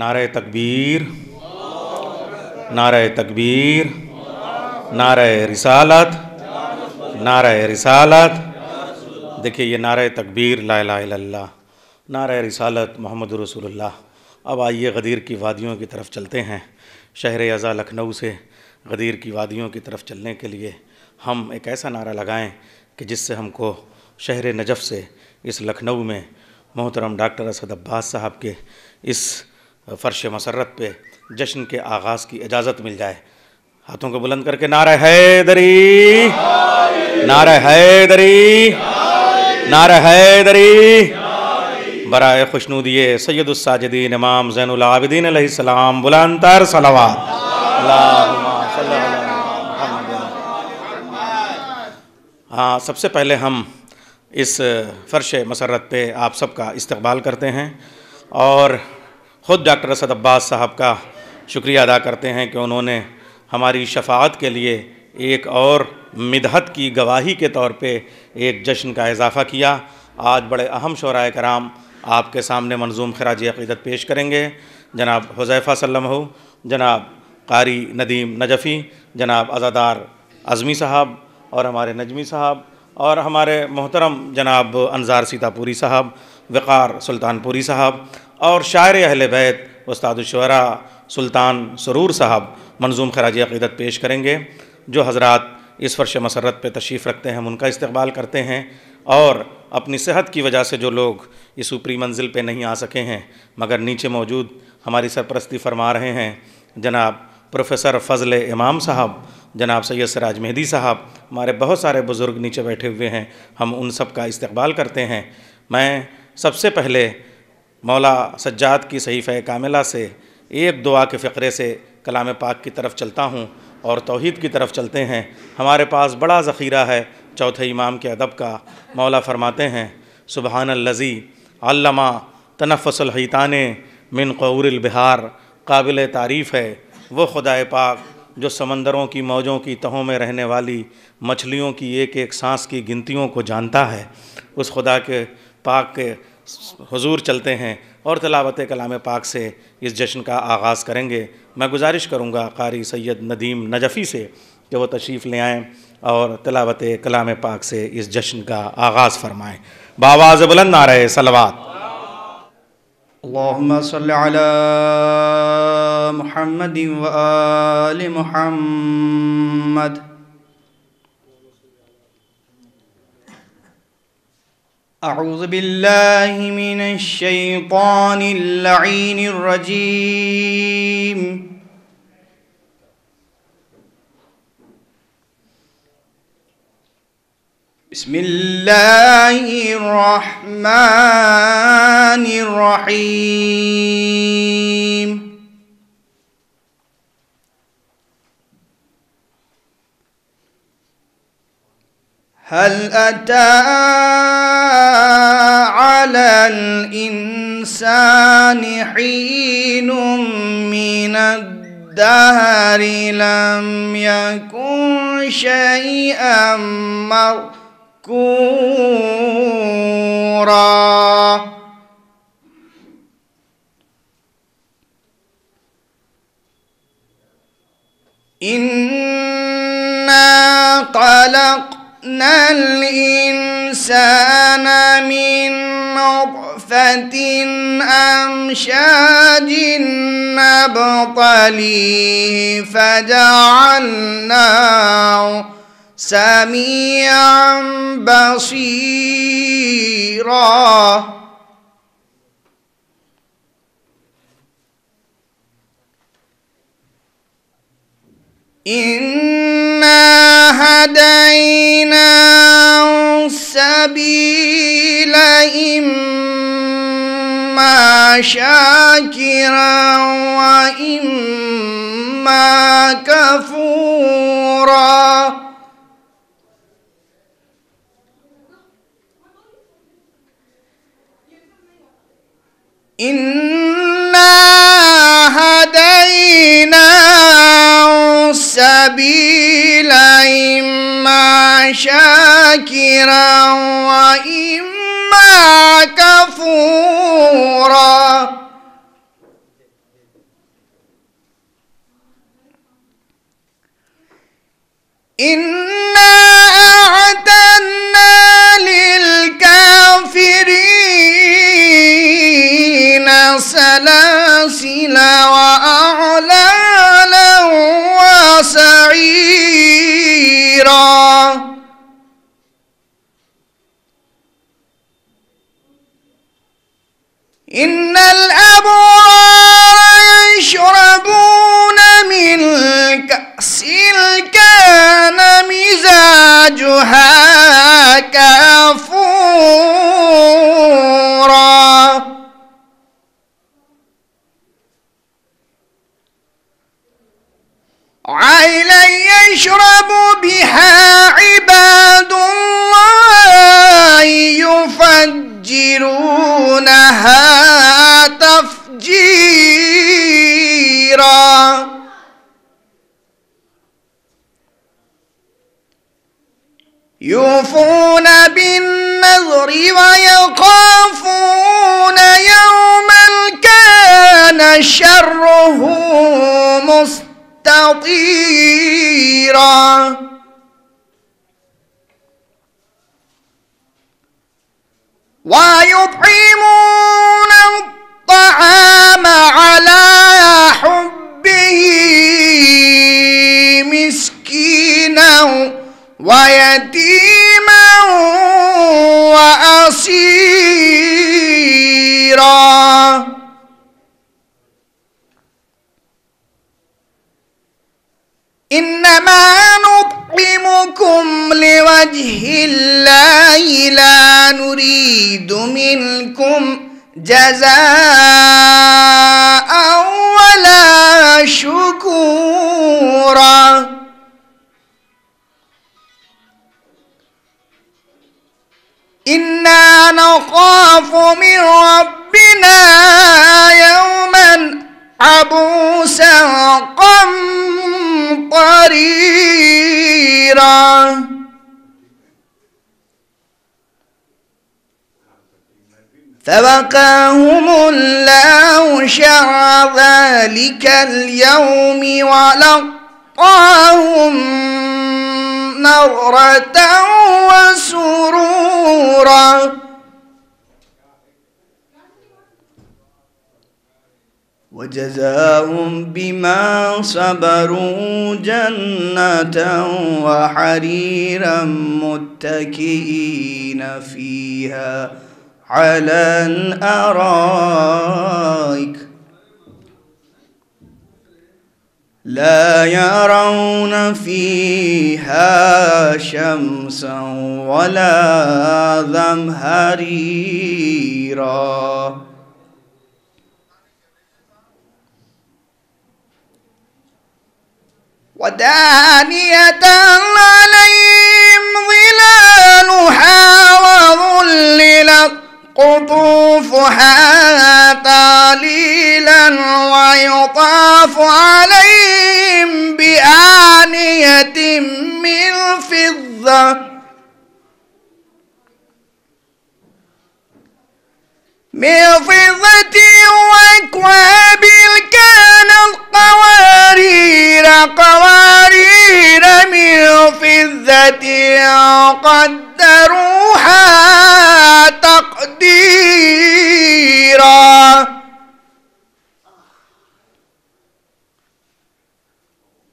نعرہ تکبیر، نعرہ تکبیر، نعرہ رسالت، نعرہ رسالت۔ دیکھیے یہ نعرہ تکبیر لا الہ الا اللہ، نعرہ رسالت محمد رسول اللہ۔ اب آئیے غدیر کی وادیوں کی طرف چلتے ہیں۔ شہر ازاں لکھنؤ سے غدیر کی وادیوں کی طرف چلنے کے لیے ہم ایک ایسا نعرہ لگائیں کہ جس سے ہم کو شہر نجف سے اس لکھنؤ میں محترم ڈاکٹر اسد عباس صاحب کے اس فرش مسرت پہ جشن کے آغاز کی اجازت مل جائے۔ ہاتھوں کو بلند کر کے نعرہ حیدری، نعرہ حیدری، نعرہ حیدری۔ برائے خوشنودی سید الساجدین امام زین العابدین علیہ السلام بلند تر صلوات۔ اللہم صلی علی محمد۔ ہاں، سب سے پہلے ہم اس فرش مسرت پہ آپ سب کا استقبال کرتے ہیں اور خود ڈاکٹر اسد عباس صاحب کا شکریہ ادا کرتے ہیں کہ انہوں نے ہماری شفاعت کے لیے ایک اور مدحت کی گواہی کے طور پہ ایک جشن کا اضافہ کیا۔ آج بڑے اہم شعراء کرام آپ کے سامنے منظوم خراج عقیدت پیش کریں گے۔ جناب حذیفہ سلمہ، جناب قاری ندیم نجفی، جناب عزادار اعظمی صاحب اور ہمارے نجمی صاحب اور ہمارے محترم جناب انظار سیتا پوری صاحب، وقار سلطان پوری صاحب اور شاعر اہل بیت استاد الشعراء سلطان سرور صاحب منظوم خراج عقیدت پیش کریں گے۔ جو حضرات اس فرش مسرت پہ تشریف رکھتے ہیں ہم ان کا استقبال کرتے ہیں، اور اپنی صحت کی وجہ سے جو لوگ اس اوپری منزل پہ نہیں آ سکے ہیں مگر نیچے موجود ہماری سرپرستی فرما رہے ہیں، جناب پروفیسر فضل امام صاحب، جناب سید سراج مہدی صاحب، ہمارے بہت سارے بزرگ نیچے بیٹھے ہوئے ہیں، ہم ان سب کا استقبال کرتے ہیں۔ میں سب سے پہلے مولا سجاد کی صحیفہ کاملہ سے ایک دعا کے فقرے سے کلام پاک کی طرف چلتا ہوں اور توحید کی طرف چلتے ہیں۔ ہمارے پاس بڑا ذخیرہ ہے چوتھے امام کے ادب کا۔ مولا فرماتے ہیں سبحان الذی علم تنفس الحیتان من قعور البحار۔ قابل تعریف ہے وہ خدائے پاک جو سمندروں کی موجوں کی تہوں میں رہنے والی مچھلیوں کی ایک ایک سانس کی گنتیوں کو جانتا ہے۔ اس خدا کے پاک کے حضور چلتے ہیں اور تلاوت کلام پاک سے اس جشن کا آغاز کریں گے۔ میں گزارش کروں گا قاری سید ندیم نجفی سے کہ وہ تشریف لے آئیں اور تلاوت کلام پاک سے اس جشن کا آغاز فرمائیں۔ بآواز بلند نعرہ صلوات۔ اللہم صلی علی محمد و آل محمد۔ اعوذ باللہ من الشیطان اللعین الرجیم۔ بسم اللہ الرحمن الرحیم۔ هل أتى على الإنسان حين من الدهر لم يكن شيئا مذكورا۔ إنا خلقنا الإنسان من نطفة أمشاج نبتليه فجعلناه سميعا بصيرا۔ إنا هديناه السبيل إما شاكرا وإما كفورا۔ إنا هديناه السبيل إما شاكرا وإما كفورا۔ وسلاسل وأغلالا وسعيرا. إن الأبرار يشربون من كأس كان مزاجها كافورا. عينا يشرب بها عباد الله يفجرونها تفجيرا. يوفون بالنذر ويخافون يوما كان شره مستطيرا. ويطعمون الطعام على حبه مسكينا ويتيما وأسيرا. إنما نطعمكم لوجه الله لا نريد منكم جزاء ولا شكورا. إنا نخاف من ربنا يوما عبوسا قمطريرا. فوقاهم الله شر ذلك اليوم ولقاهم نضرة وسرورا. وجزاهم بما صبروا جنة وحريرا متكئين فيها على الأرائك لا يرون فيها شمسا ولا زمهريرا. ودانية عليهم ظلالها وظللت قطوفها تاليلا ويطاف عليهم بآنية من فضة وأكواب كانت قوارير من فضة قدروها تقديرا.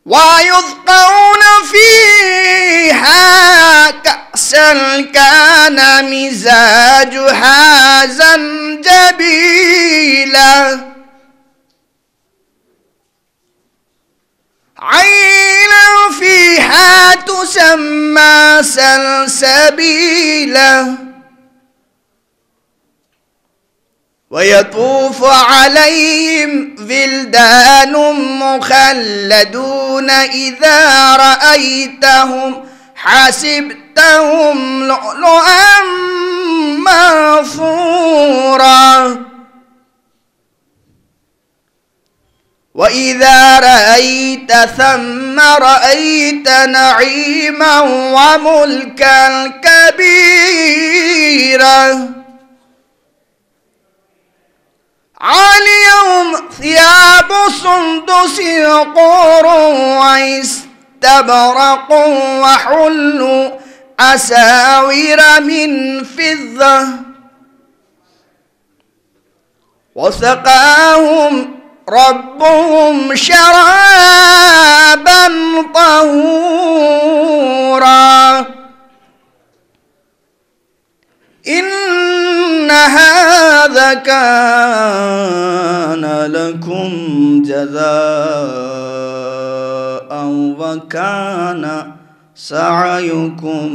ويسقون فيها كأسا كان مزاجها زنجبيلا. عينا فيها تسمى سلسبيلا. ويطوف عليهم ولدان مخلدون إذا رأيتهم حسبتهم لؤلؤا منثورا. وإذا رأيت ثم رأيت نعيما وملكا كبيرا. عليهم ثياب سندس خضر واستبرق وحلوا أساور من فضة. وسقاهم ربهم شرابا طهورا إن هذا كان لكم جزاء وكان سعيكم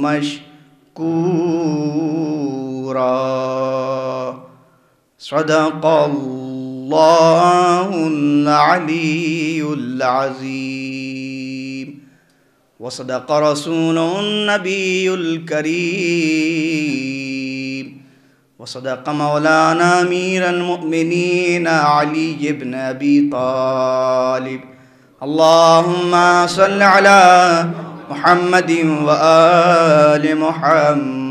مشكورا صدق الله العلي العظيم وصدق رسوله النبي الكريم وصدق مولانا أمير المؤمنين علي بن أبي طالب اللهم صل على محمد وآل محمد